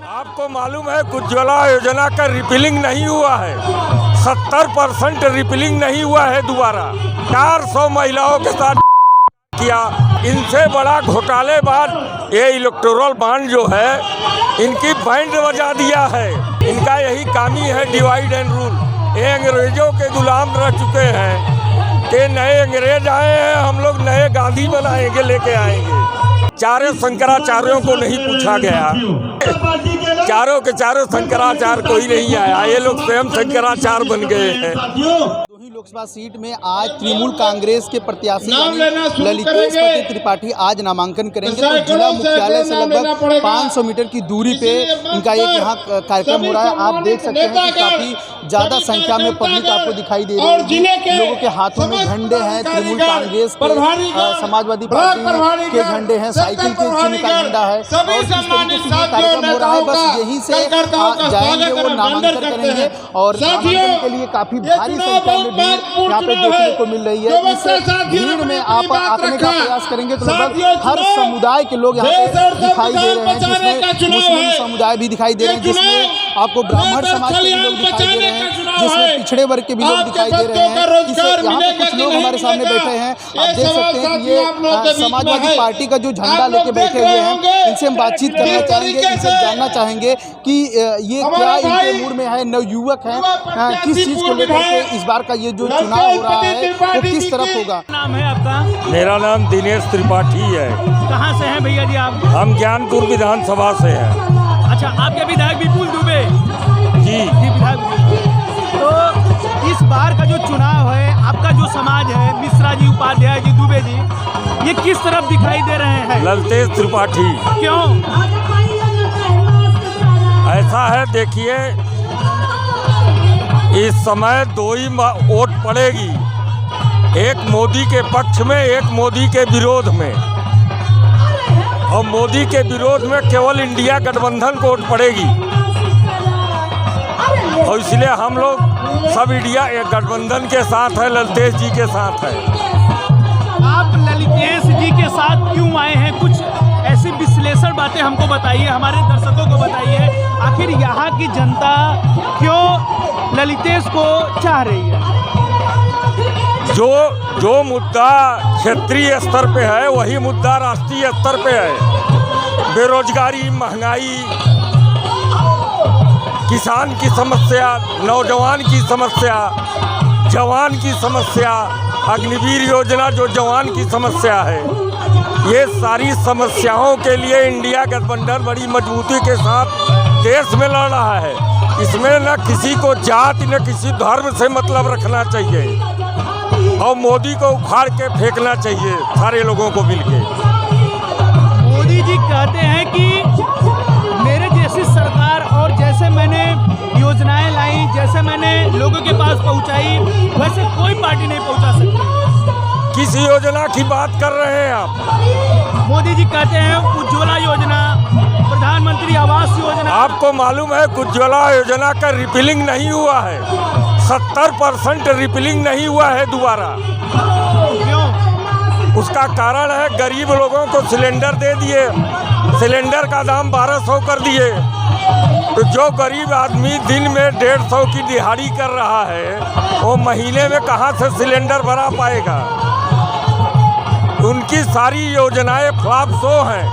आपको मालूम है उज्ज्वला योजना का रिपीलिंग नहीं हुआ है, 70% रिपीलिंग नहीं हुआ है दोबारा। 400 महिलाओं के साथ किया। इनसे बड़ा घोटालेबाज ये इलेक्टोरल बॉन्ड जो है इनकी बैंड बजा दिया है। इनका यही कामी है डिवाइड एंड रूल। ये अंग्रेजों के गुलाम रह चुके हैं कि नए अंग्रेज आए हैं, हम लोग नए गांधी बनाएंगे, लेके आएंगे। चारों शंकराचार्यों को नहीं पूछा गया, चारों के चारों शंकराचार्य कोई नहीं आया, ये लोग स्वयं शंकराचार्य बन गए हैं। लोकसभा सीट में आज तृणमूल कांग्रेस के प्रत्याशी ललितेश त्रिपाठी आज नामांकन करेंगे। तो जिला मुख्यालय से लगभग 500 मीटर की दूरी पे इनका एक यहाँ कार्यक्रम हो रहा है। आप देख सकते हैं कि काफी ज्यादा संख्या में पब्लिक आपको दिखाई दे रही है। लोगों के हाथों में झंडे हैं, तृणमूल कांग्रेस के, समाजवादी पार्टी के झंडे हैं, साइकिल के चिन्ह का झंडा है और इस तरीके से ये कार्यक्रम हो रहा है। बस यहीं से जाएंगे, वो नामांकन करेंगे और नामांकन के लिए काफी भारी संख्या में यहाँ पे देखने को मिल रही है। इस भीड़ में आप आने का प्रयास करेंगे तो लगभग हर समुदाय के लोग यहाँ पे दिखाई दे रहे हैं, जिसमें मुस्लिम समुदाय भी दिखाई दे रहे हैं, जिसमें आपको ब्राह्मण समाज के भी लोग दिखाई दे रहे हैं, जिसमें पिछड़े वर्ग के भी लोग दिखाई दे रहे हैं। यहाँ पे कुछ लोग हमारे सामने बैठे हैं, आप देख सकते हैं कि ये समाजवादी पार्टी का जो झंडा लेके बैठे हुए हैं। इनसे हम बातचीत करना चाहेंगे, इनसे जानना चाहेंगे कि ये क्या इनके मूड में है, नवयुवक हैं, किस चीज़ को लेकर के इस बार का ये जो चुनाव हो रहा है वो किस तरफ होगा। नाम है आपका? मेरा नाम दिनेश त्रिपाठी है। कहाँ से हैं भैया जी आप? हम ज्ञानपुर विधानसभा से हैं। अच्छा, आपके विधायक विपुल दुबे जी विधायक। तो इस बार का जो चुनाव है, आपका जो समाज है, मिश्रा जी, उपाध्याय जी, दुबे जी, ये किस तरफ दिखाई दे रहे हैं? ललितेश त्रिपाठी। क्यों ऐसा है, देखिए इस समय दो ही वोट पड़ेगी, एक मोदी के पक्ष में, एक मोदी के विरोध में। और मोदी के विरोध में केवल इंडिया गठबंधन को वोट पड़ेगी और इसलिए हम लोग सब इंडिया गठबंधन के साथ है, ललितेश जी के साथ है। आप ललितेश जी के साथ क्यों आए हैं? कुछ ऐसी विश्लेषण बातें हमको बताइए, हमारे दर्शकों को बताइए। आखिर यहाँ की जनता क्यों ललितेश को चाह रही है? जो मुद्दा क्षेत्रीय स्तर पे है वही मुद्दा राष्ट्रीय स्तर पे है। बेरोजगारी, महंगाई, किसान की समस्या, नौजवान की समस्या, जवान की समस्या, अग्निवीर योजना जो जवान की समस्या है, ये सारी समस्याओं के लिए इंडिया गठबंधन बड़ी मजबूती के साथ देश में लड़ रहा है। इसमें न किसी को जाति न किसी धर्म से मतलब रखना चाहिए और मोदी को उखाड़ के फेंकना चाहिए सारे लोगों को मिलके। मोदी जी कहते हैं कि मेरे जैसी सरकार और जैसे मैंने योजनाएं लाई, जैसे मैंने लोगों के पास पहुंचाई, वैसे कोई पार्टी नहीं पहुंचा सकती। किस योजना की बात कर रहे हैं आप? मोदी जी कहते हैं उज्ज्वला योजना, प्रधानमंत्री आवास योजना। आपको मालूम है उज्ज्वला योजना का रिपीलिंग नहीं हुआ है, 70% रिपीलिंग नहीं हुआ है दोबारा। क्यों? उसका कारण है गरीब लोगों को सिलेंडर दे दिए, सिलेंडर का दाम 1200 कर दिए। तो जो गरीब आदमी दिन में 150 की दिहाड़ी कर रहा है वो महीने में कहाँ से सिलेंडर भरा पाएगा? उनकी सारी योजनाएं फ्लॉप शो हैं,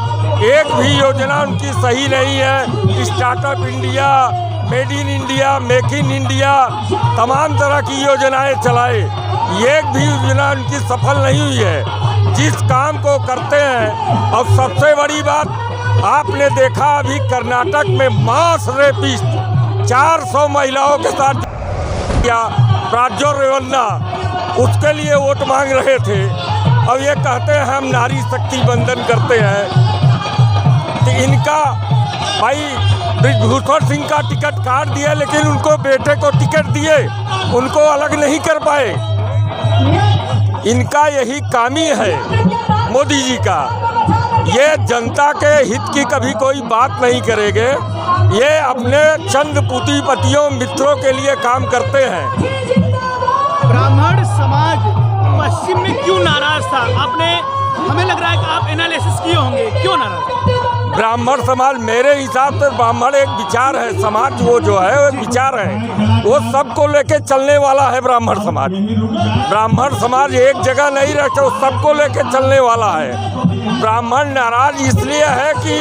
एक भी योजना उनकी सही नहीं है। Startup India, made in India, make in India, तमाम तरह की योजनाएं चलाए, एक भी योजना उनकी सफल नहीं हुई है। जिस काम को करते हैं, और सबसे बड़ी बात आपने देखा अभी कर्नाटक में मास रेपिस्ट 400 महिलाओं के साथ किया, प्राज्यो रेवन्ना उसके लिए वोट मांग रहे थे। अब ये कहते हैं हम नारी शक्ति बंधन करते हैं। तो इनका भाई ब्रिजभूषण सिंह का टिकट काट दिया, लेकिन उनको बेटे को टिकट दिए, उनको अलग नहीं कर पाए। इनका यही कामी है मोदी जी का। ये जनता के हित की कभी कोई बात नहीं करेंगे, ये अपने चंद पूंजीपतियों मित्रों के लिए काम करते हैं। ब्राह्मण समाज पश्चिम में क्यों नाराज था? आपने, हमें लग रहा है कि आप एनालिसिस किए होंगे, क्यों नाराज? ब्राह्मण समाज, मेरे हिसाब से ब्राह्मण एक विचार है, समाज वो जो है वो एक विचार है, वो सबको लेके चलने वाला है। ब्राह्मण समाज एक जगह नहीं रहता, वो सबको लेके चलने वाला है। ब्राह्मण नाराज इसलिए है कि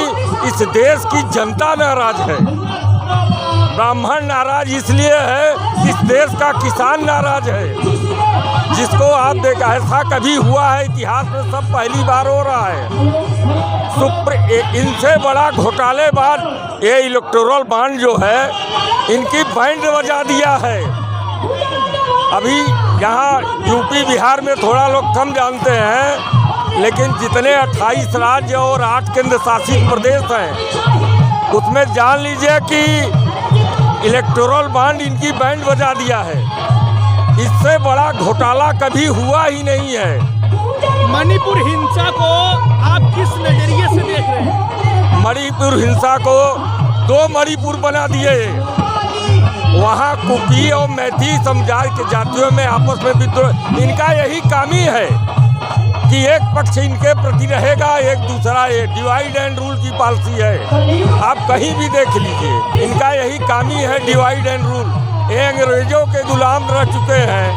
इस देश की जनता नाराज है। ब्राह्मण नाराज इसलिए है कि इस देश का किसान नाराज है, जिसको आप देखा ऐसा कभी हुआ है इतिहास में, सब पहली बार हो रहा है। इनसे बड़ा घोटालेबाज ये इलेक्टोरल बॉन्ड जो है, इनकी बैंड बजा दिया है। अभी यहाँ यूपी बिहार में थोड़ा लोग कम जानते हैं, लेकिन जितने 28 राज्य और 8 केंद्र शासित प्रदेश हैं, उसमें जान लीजिए कि इलेक्टोरल बॉन्ड इनकी बैंड बजा दिया है। इससे बड़ा घोटाला कभी हुआ ही नहीं है। मणिपुर हिंसा को आप किस नजरिए से देख रहे हैं? मणिपुर हिंसा को 2 मणिपुर बना दिए। वहाँ कुकी और मैथी समुदाय के जातियों में आपस में विद्रोह, इनका यही कामी है कि एक पक्ष इनके प्रति रहेगा, एक दूसरा, ये डिवाइड एंड रूल की पॉलिसी है। आप कहीं भी देख लीजिए, इनका यही कामी है, डिवाइड एंड रूल। ये अंग्रेजों के गुलाम रह चुके हैं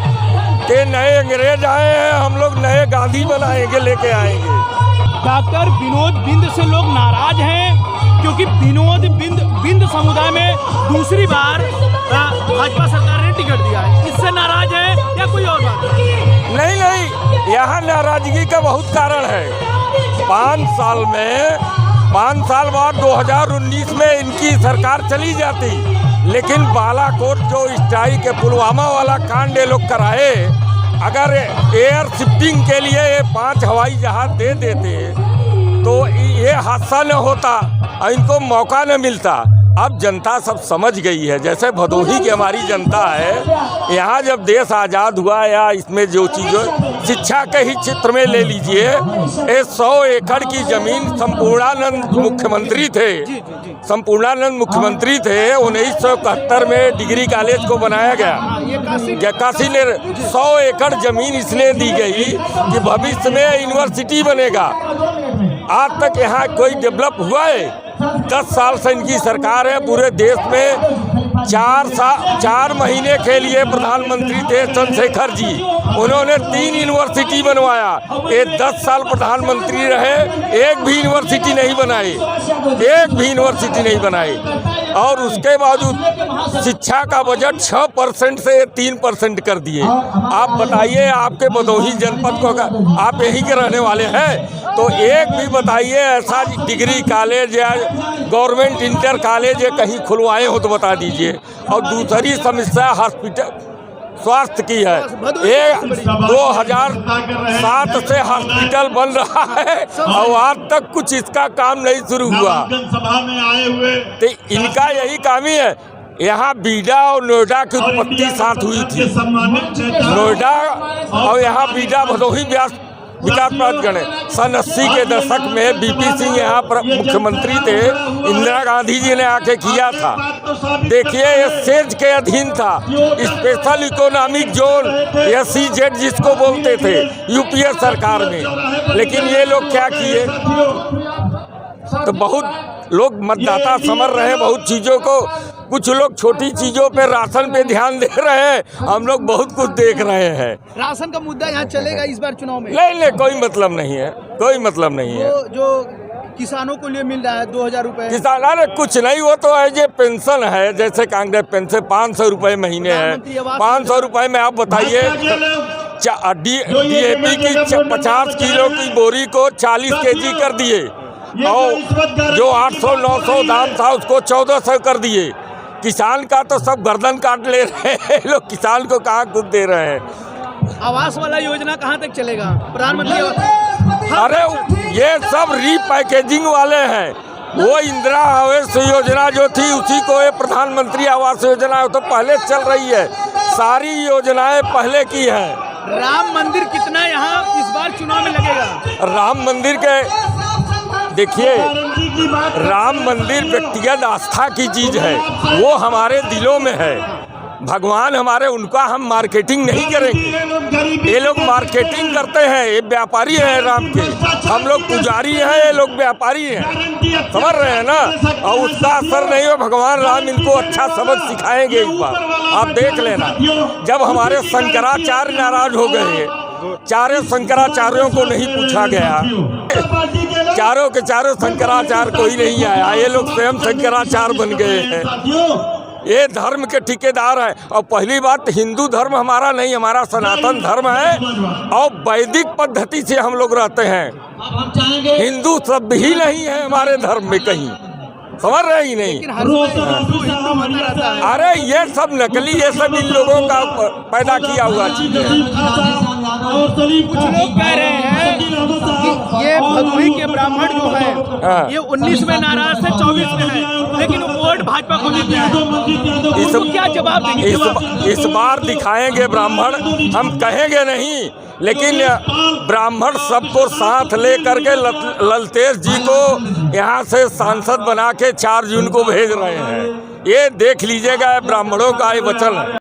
कि नए अंग्रेज आए हैं, हम लोग नए गांधी बनाएंगे, लेके आएंगे। डॉक्टर विनोद बिंद से लोग नाराज हैं क्योंकि विनोद बिंद समुदाय में दूसरी बार भाजपा सरकार ने टिकट दिया है। इससे नाराज है या कोई और बात? नहीं, यहाँ नाराजगी का बहुत कारण है। 5 साल बाद 2019 में इनकी सरकार चली जाती, लेकिन बालाकोट जो स्ट्राइक के पुलवामा वाला कांड ये लोग कराए, अगर एयर शिफ्टिंग के लिए ये 5 हवाई जहाज दे देते तो ये हादसा न होता और इनको मौका न मिलता। अब जनता सब समझ गई है, जैसे भदोही की हमारी जनता है, यहाँ जब देश आज़ाद हुआ, या इसमें जो चीज़ों, शिक्षा के ही क्षेत्र में ले लीजिए, ये 100 एकड़ की ज़मीन संपूर्णानंद मुख्यमंत्री थे। 1971 में डिग्री कॉलेज को बनाया गया। काशी ने 100 एकड़ ज़मीन इसलिए दी गई कि भविष्य में यूनिवर्सिटी बनेगा। आज तक यहाँ कोई डेवलप हुआ है? 10 साल से इनकी सरकार है। पूरे देश में 4 महीने के लिए प्रधानमंत्री थे चंद्रशेखर जी, उन्होंने 3 यूनिवर्सिटी बनवाया। ये 10 साल प्रधानमंत्री रहे, एक भी यूनिवर्सिटी नहीं बनाई। और उसके बावजूद शिक्षा का बजट 6% से 3% कर दिए। आप बताइए, आपके भदोही जनपद को, आप यहीं के रहने वाले हैं, तो एक भी बताइए ऐसा डिग्री कॉलेज या गवर्नमेंट इंटर कॉलेज या कहीं खुलवाए हो तो बता दीजिए। और दूसरी समस्या हॉस्पिटल स्वास्थ्य की है। ये 2007 से हॉस्पिटल बन रहा है और आज तक कुछ इसका काम नहीं शुरू हुआ। तो इनका यही कामी है। यहाँ बीडा और नोएडा की उत्पत्ति साथ हुई थी। नोएडा और यहाँ बीडा भदोही विकास प्राप्त करने। सन 80 के दशक में बीपी सिंह यहाँ पर मुख्यमंत्री थे, इंदिरा गांधी जी ने आके किया था। देखिए, ये सेज के अधीन था, स्पेशल इकोनॉमिक जोन SEZ जिसको बोलते थे यूपीए सरकार में। लेकिन ये लोग क्या किए, तो बहुत लोग मतदाता समझ रहे हैं बहुत चीज़ों को। कुछ लोग छोटी चीज़ों पे, राशन पे ध्यान दे रहे हैं, हम लोग बहुत कुछ देख रहे हैं। राशन का मुद्दा यहाँ चलेगा इस बार चुनाव में? नहीं, कोई मतलब नहीं है, कोई मतलब नहीं है। जो किसानों को लिए मिल रहा है 2000 रुपये, किसान, अरे कुछ नहीं, वो तो है, ये पेंशन है, जैसे कांग्रेस पेंशन 500 रुपये महीने है। 500 रुपये में आप बताइए, DAP की 50 किलो की बोरी को 40 kg कर दिए, और जो 800-900 दाम था उसको 1400 कर दिए। किसान का तो सब गर्दन काट ले रहे हैं लोग, किसान को कहाँ कुछ दे रहे हैं। आवास वाला योजना कहाँ तक चलेगा? प्रधानमंत्री आवास, अरे ये सब रीपैकेजिंग वाले हैं। वो इंदिरा आवास योजना जो थी उसी को ये प्रधानमंत्री आवास योजना तो पहले चल रही है। सारी योजनाएं पहले की हैं। राम मंदिर कितना यहाँ इस बार चुनाव में लगेगा? राम मंदिर के, देखिए, राम मंदिर व्यक्तिगत आस्था की चीज़ है, वो हमारे दिलों में है। भगवान हमारे, उनका हम मार्केटिंग नहीं करेंगे। ये लोग मार्केटिंग करते हैं, ये व्यापारी हैं राम के। हम लोग पुजारी हैं, ये लोग व्यापारी हैं, समझ रहे हैं ना। और उसका असर नहीं हो, भगवान राम इनको अच्छा सबक सिखाएंगे इस बार, आप देख लेना। जब हमारे शंकराचार्य नाराज हो गए, चारों शंकराचार्यों को नहीं पूछा गया, चारों के चारों शंकराचार्य कोई नहीं आया, ये लोग स्वयं शंकराचार्य बन गए हैं। ये धर्म के ठेकेदार हैं। और पहली बात, हिंदू धर्म हमारा नहीं, हमारा सनातन धर्म है और वैदिक पद्धति से हम लोग रहते हैं। हिंदू शब्द ही नहीं है हमारे धर्म में कहीं, समझ रहे ही नहीं। अरे ये सब नकली, ये सब इन लोगों का पैदा किया हुआ चीज है। कुछ लोग कह रहे हैं कि ये भदोही के ब्राह्मण जो है ये 19 में नाराज थे, 24 में है, लेकिन वोट भाजपा को देते हैं। इसको क्या जवाब देंगे? इस बार दिखाएंगे ब्राह्मण, हम कहेंगे नहीं, लेकिन ब्राह्मण सबको साथ ले करके ललतेश जी को यहाँ से सांसद बना के 4 जून को भेज रहे हैं। ये देख लीजिएगा, ब्राह्मणों का ये वचन है।